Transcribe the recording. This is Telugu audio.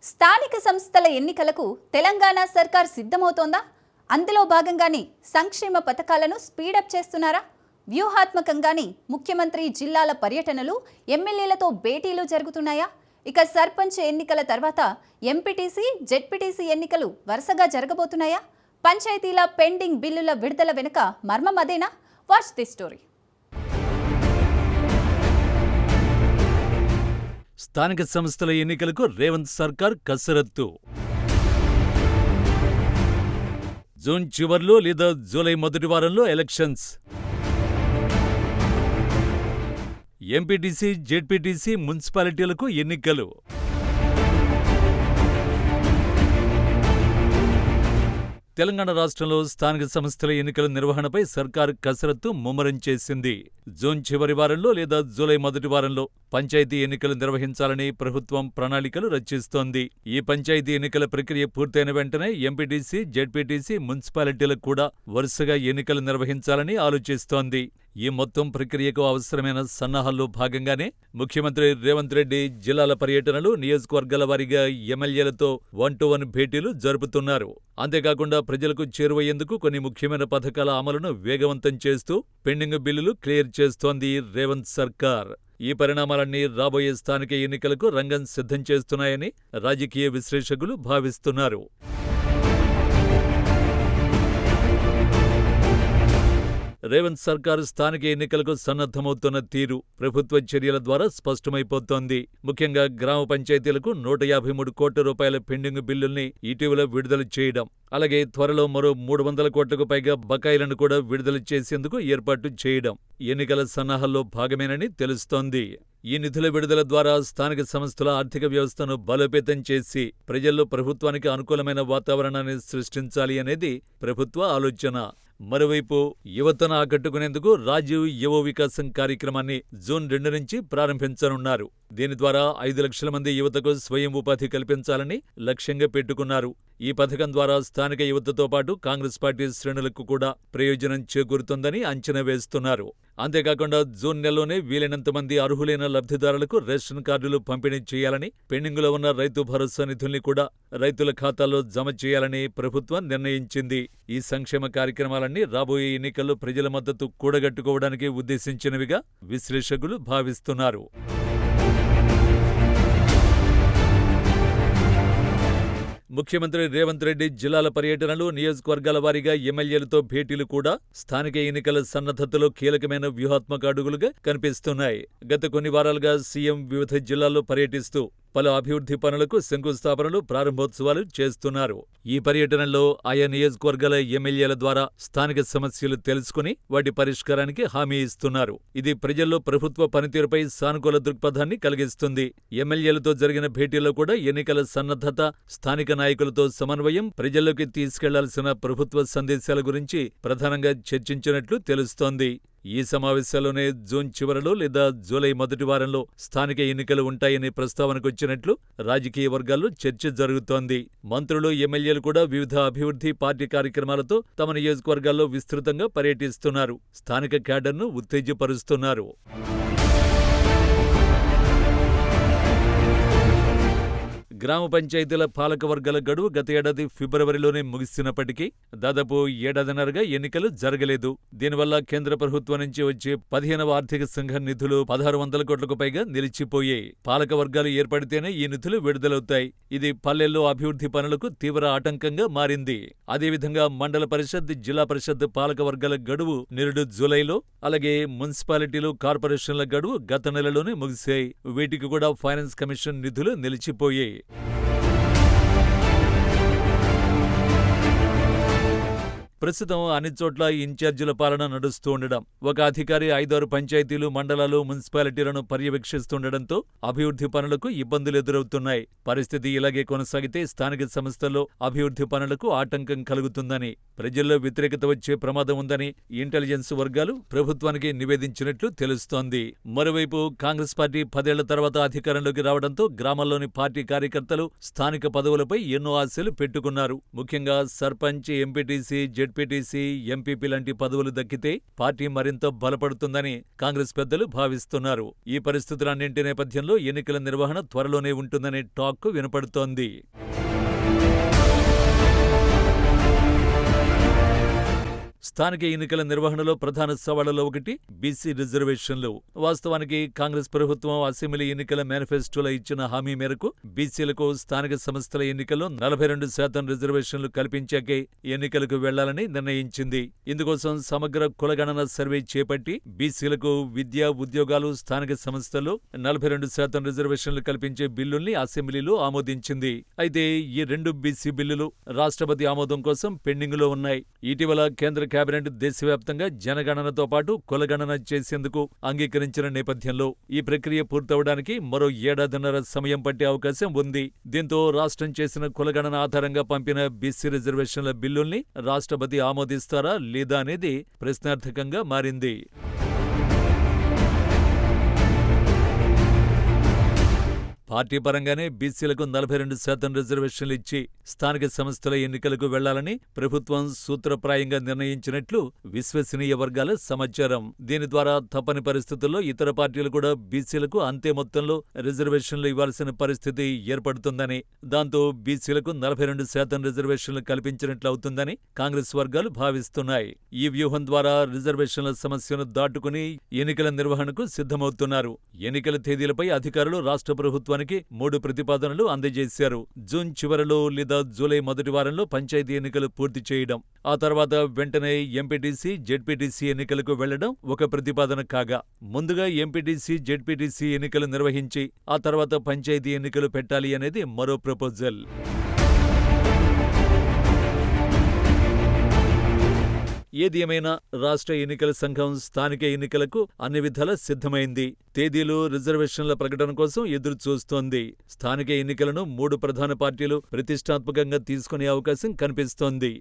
స్థానిక సంస్థల ఎన్నికలకు తెలంగాణ సర్కార్ సిద్ధమవుతోందా? అందులో భాగంగానే సంక్షేమ పథకాలను స్పీడప్ చేస్తున్నారా? వ్యూహాత్మకంగానే ముఖ్యమంత్రి జిల్లాల పర్యటనలు, ఎమ్మెల్యేలతో భేటీలు జరుగుతున్నాయా? ఇక సర్పంచ్ ఎన్నికల తర్వాత ఎంపీటీసీ, జెడ్పీటీసీ ఎన్నికలు వరుసగా జరగబోతున్నాయా? పంచాయతీల పెండింగ్ బిల్లుల విడుదల వెనుక మర్మం అదేనా? Watch the story. స్థానిక సంస్థల ఎన్నికలకు రేవంత్ సర్కార్ కసరత్తు. జూన్ చివర్లో లేదా జూలై మొదటి వారంలో ఎలక్షన్స్. ఎంపీటీసీ, జెడ్పీటీసీ, మున్సిపాలిటీలకు ఎన్నికలు. తెలంగాణ రాష్ట్రంలో స్థానిక సంస్థల ఎన్నికల నిర్వహణపై సర్కారు కసరత్తు ముమ్మరం చేసింది. జూన్ చివరి వారంలో లేదా జూలై మొదటి వారంలో పంచాయతీ ఎన్నికలు నిర్వహించాలని ప్రభుత్వం ప్రణాళికలు రచిస్తోంది. ఈ పంచాయతీ ఎన్నికల ప్రక్రియ పూర్తయిన వెంటనే ఎంపీటీసీ, జెడ్పీటీసీ, మున్సిపాలిటీలకు కూడా వరుసగా ఎన్నికలు నిర్వహించాలని ఆలోచిస్తోంది. ఈ మొత్తం ప్రక్రియకు అవసరమైన సన్నాహాల్లో భాగంగానే ముఖ్యమంత్రి రేవంత్ రెడ్డి జిల్లాల పర్యటనలు, నియోజకవర్గాల వారీగా ఎమ్మెల్యేలతో 1-to-1 భేటీలు జరుపుతున్నారు. అంతేకాకుండా ప్రజలకు చేరువయ్యేందుకు కొన్ని ముఖ్యమైన పథకాల అమలును వేగవంతం చేస్తూ పెండింగ్ బిల్లులు క్లియర్ చేస్తోంది రేవంత్ సర్కార్. ఈ పరిణామాలన్నీ రాబోయే స్థానిక ఎన్నికలకు రంగం సిద్ధం చేస్తున్నాయని రాజకీయ విశ్లేషకులు భావిస్తున్నారు. రేవంత్ సర్కారు స్థానిక ఎన్నికలకు సన్నద్ధమవుతున్న తీరు ప్రభుత్వ చర్యల ద్వారా స్పష్టమైపోతోంది. ముఖ్యంగా గ్రామ పంచాయతీలకు 153 కోట్ల రూపాయల పెండింగ్ బిల్లుల్ని ఇటీవల విడుదల చేయడం, అలాగే త్వరలో మరో 300 కోట్లకు పైగా బకాయిలను కూడా విడుదల చేసేందుకు ఏర్పాటు చేయడం ఎన్నికల సన్నాహాల్లో భాగమేనని తెలుస్తోంది. ఈ నిధుల విడుదల ద్వారా స్థానిక సంస్థల ఆర్థిక వ్యవస్థను బలోపేతం చేసి ప్రజల్లో ప్రభుత్వానికి అనుకూలమైన వాతావరణాన్ని సృష్టించాలి అనేది ప్రభుత్వ ఆలోచన. మరోవైపు యువతను ఆకట్టుకునేందుకు రాజీవ్ యువ వికాసం కార్యక్రమాన్ని జూన్ 2 నుంచి ప్రారంభించనున్నారు. దీని ద్వారా 5 లక్షల మంది యువతకు స్వయం ఉపాధి కల్పించాలని లక్ష్యంగా పెట్టుకున్నారు. ఈ పథకం ద్వారా స్థానిక యువతతో పాటు కాంగ్రెస్ పార్టీ శ్రేణులకు కూడా ప్రయోజనం చేకూరుతుందని అంచనా వేస్తున్నారు. అంతేకాకుండా జూన్ నెలలోనే వీలైనంత మంది అర్హులైన లబ్ధిదారులకు రేషన్ కార్డులు పంపిణీ చేయాలని, పెండింగులో ఉన్న రైతు భరోసా నిధుల్ని కూడా రైతుల ఖాతాల్లో జమ చేయాలని ప్రభుత్వం నిర్ణయించింది. ఈ సంక్షేమ కార్యక్రమాలన్నీ రాబోయే ఎన్నికల్లో ప్రజల మద్దతు కూడగట్టుకోవడానికి ఉద్దేశించినవిగా విశ్లేషకులు భావిస్తున్నారు. ముఖ్యమంత్రి రేవంత్ రెడ్డి జిల్లాల పర్యటనలు, నియోజకవర్గాల వారీగా ఎమ్మెల్యేలతో భేటీలు కూడా స్థానిక ఎన్నికల సన్నద్ధతలో కీలకమైన వ్యూహాత్మక అడుగులుగా కనిపిస్తున్నాయి. గత కొన్ని వారాలుగా సీఎం వివిధ జిల్లాల్లో పర్యటిస్తూ పలు అభివృద్ధి పనులకు శంకుస్థాపనలు, ప్రారంభోత్సవాలు చేస్తున్నారు. ఈ పర్యటనలో ఆయా నియోజకవర్గాల ఎమ్మెల్యేల ద్వారా స్థానిక సమస్యలు తెలుసుకుని వాటి పరిష్కారానికి హామీ ఇస్తున్నారు. ఇది ప్రజల్లో ప్రభుత్వ పనితీరుపై సానుకూల దృక్పథాన్ని కలిగిస్తుంది. ఎమ్మెల్యేలతో జరిగిన భేటీల్లో కూడా ఎన్నికల సన్నద్ధత, స్థానిక నాయకులతో సమన్వయం, ప్రజల్లోకి తీసుకెళ్లాల్సిన ప్రభుత్వ సందేశాల గురించి ప్రధానంగా చర్చించినట్లు తెలుస్తోంది. ఈ సమావేశాల్లోనే జూన్ చివరలో లేదా జూలై మొదటి వారంలో స్థానిక ఎన్నికలు ఉంటాయనే ప్రస్తావనకొచ్చినట్లు రాజకీయ వర్గాల్లో చర్చ జరుగుతోంది. మంత్రులు, ఎమ్మెల్యేలు కూడా వివిధ అభివృద్ధి పార్టీ కార్యక్రమాలతో తమ నియోజకవర్గాల్లో విస్తృతంగా పర్యటిస్తున్నారు. స్థానిక క్యాడర్ను ఉత్తేజపరుస్తున్నారు. గ్రామ పంచాయతీల పాలకవర్గాల గడువు గత ఏడాది ఫిబ్రవరిలోనే ముగిసినప్పటికీ దాదాపు ఏడాదిన్నరగా ఎన్నికలు జరగలేదు. దీనివల్ల కేంద్ర ప్రభుత్వం నుంచి వచ్చే 15వ ఆర్థిక సంఘం నిధులు 1600 కోట్లకు పైగా నిలిచిపోయాయి. పాలకవర్గాలు ఏర్పడితేనే ఈ నిధులు విడుదలవుతాయి. ఇది పల్లెల్లో అభివృద్ధి పనులకు తీవ్ర ఆటంకంగా మారింది. అదేవిధంగా మండల పరిషత్, జిల్లా పరిషత్ పాలకవర్గాల గడువు నిరుడు జూలైలో, అలాగే మున్సిపాలిటీలు, కార్పొరేషన్ల గడువు గత నెలలోనే ముగిశాయి. వీటికి కూడా ఫైనాన్స్ కమిషన్ నిధులు నిలిచిపోయాయి. ప్రస్తుతం అన్ని చోట్ల ఇన్ఛార్జీల పాలన నడుస్తూ ఉండడం, ఒక అధికారి 5-6 పంచాయతీలు, మండలాలు, మున్సిపాలిటీలను పర్యవేక్షిస్తుండటంతో అభివృద్ధి పనులకు ఇబ్బందులు ఎదురవుతున్నాయి. పరిస్థితి ఇలాగే కొనసాగితే స్థానిక సంస్థల్లో అభివృద్ధి పనులకు ఆటంకం కలుగుతుందని, ప్రజల్లో వ్యతిరేకత వచ్చే ప్రమాదం ఉందని ఇంటెలిజెన్స్ వర్గాలు ప్రభుత్వానికి నివేదించినట్లు తెలుస్తోంది. మరోవైపు కాంగ్రెస్ పార్టీ 10 ఏళ్ల తర్వాత అధికారంలోకి రావడంతో గ్రామాల్లోని పార్టీ కార్యకర్తలు స్థానిక పదవులపై ఎన్నో ఆశలు పెట్టుకున్నారు. ముఖ్యంగా సర్పంచ్, ఎంపీటీసీ, జెడ్పీటీసీ, ఎంపీపీ లాంటి పదవులు దక్కితే పార్టీ మరింత బలపడుతుందని కాంగ్రెస్ పెద్దలు భావిస్తున్నారు. ఈ పరిస్థితులన్నింటి నేపథ్యంలో ఎన్నికల నిర్వహణ త్వరలోనే ఉంటుందనే టాక్ వినపడుతోంది. స్థానిక ఎన్నికల నిర్వహణలో ప్రధాన సవాళ్లలో ఒకటి బీసీ రిజర్వేషన్లు. వాస్తవానికి కాంగ్రెస్ ప్రభుత్వం అసెంబ్లీ ఎన్నికల మేనిఫెస్టోలో ఇచ్చిన హామీ మేరకు బీసీలకు స్థానిక సంస్థల ఎన్నికల్లో 42% రిజర్వేషన్లు కల్పించాకే ఎన్నికలకు వెళ్లాలని నిర్ణయించింది. ఇందుకోసం సమగ్ర కులగణన సర్వే చేపట్టి బీసీలకు విద్య, ఉద్యోగాలు, స్థానిక సంస్థల్లో 42% రిజర్వేషన్లు కల్పించే బిల్లుల్ని అసెంబ్లీలో ఆమోదించింది. అయితే ఈ 2 బీసీ బిల్లులు రాష్ట్రపతి ఆమోదం కోసం పెండింగులో ఉన్నాయి. ఇటీవల కేంద్ర కేబినెట్ దేశవ్యాప్తంగా జనగణనతో పాటు కులగణన చేసేందుకు అంగీకరించిన నేపథ్యంలో ఈ ప్రక్రియ పూర్తవడానికి మరో 1.5 ఏళ్ల సమయం పట్టే అవకాశం ఉంది. దీంతో రాష్ట్రం చేసిన కులగణన ఆధారంగా పంపిన బీసీ రిజర్వేషన్ల బిల్లుల్ని రాష్ట్రపతి ఆమోదిస్తారా లేదా అనేది ప్రశ్నార్థకంగా మారింది. పార్టీ పరంగానే బీసీలకు 42% రిజర్వేషన్లు ఇచ్చి స్థానిక సంస్థల ఎన్నికలకు వెళ్లాలని ప్రభుత్వం సూత్రప్రాయంగా నిర్ణయించినట్లు విశ్వసనీయ వర్గాల సమాచారం. దీని ద్వారా తప్పని పరిస్థితుల్లో ఇతర పార్టీలు కూడా బీసీలకు అంతే మొత్తంలో రిజర్వేషన్లు ఇవ్వాల్సిన పరిస్థితి ఏర్పడుతుందని, దాంతో బీసీలకు 42% రిజర్వేషన్లు కల్పించినట్లు అవుతుందని కాంగ్రెస్ వర్గాలు భావిస్తున్నాయి. ఈ వ్యూహం ద్వారా రిజర్వేషన్ల సమస్యను దాటుకుని ఎన్నికల నిర్వహణకు సిద్ధమవుతున్నారు. ఎన్నికల తేదీలపై అధికారులు రాష్ట్ర ప్రభుత్వానికి 3 ప్రతిపాదనలు అందజేశారు. జూన్ చివరిలో లేదా జూలై మొదటి వారంలో పంచాయతీ ఎన్నికలు పూర్తి చేయడం, ఆ తర్వాత వెంటనే ఎంపీటీసీ, జెడ్పీటీసీ ఎన్నికలకు వెళ్లడం ఒక ప్రతిపాదన కాగా, ముందుగా ఎంపీటీసీ, జెడ్పీటీసీ ఎన్నికలు నిర్వహించి ఆ తర్వాత పంచాయతీ ఎన్నికలు పెట్టాలి అనేది మరో ప్రపోజల్. ఏది ఏమైనా రాష్ట్ర ఎన్నికల సంఘం స్థానిక ఎన్నికలకు అన్ని విధాలా సిద్ధమైంది. తేదీలు, రిజర్వేషన్ల ప్రకటన కోసం ఎదురు చూస్తోంది. స్థానిక ఎన్నికలను 3 ప్రధాన పార్టీలు ప్రతిష్టాత్మకంగా తీసుకునే అవకాశం కనిపిస్తోంది.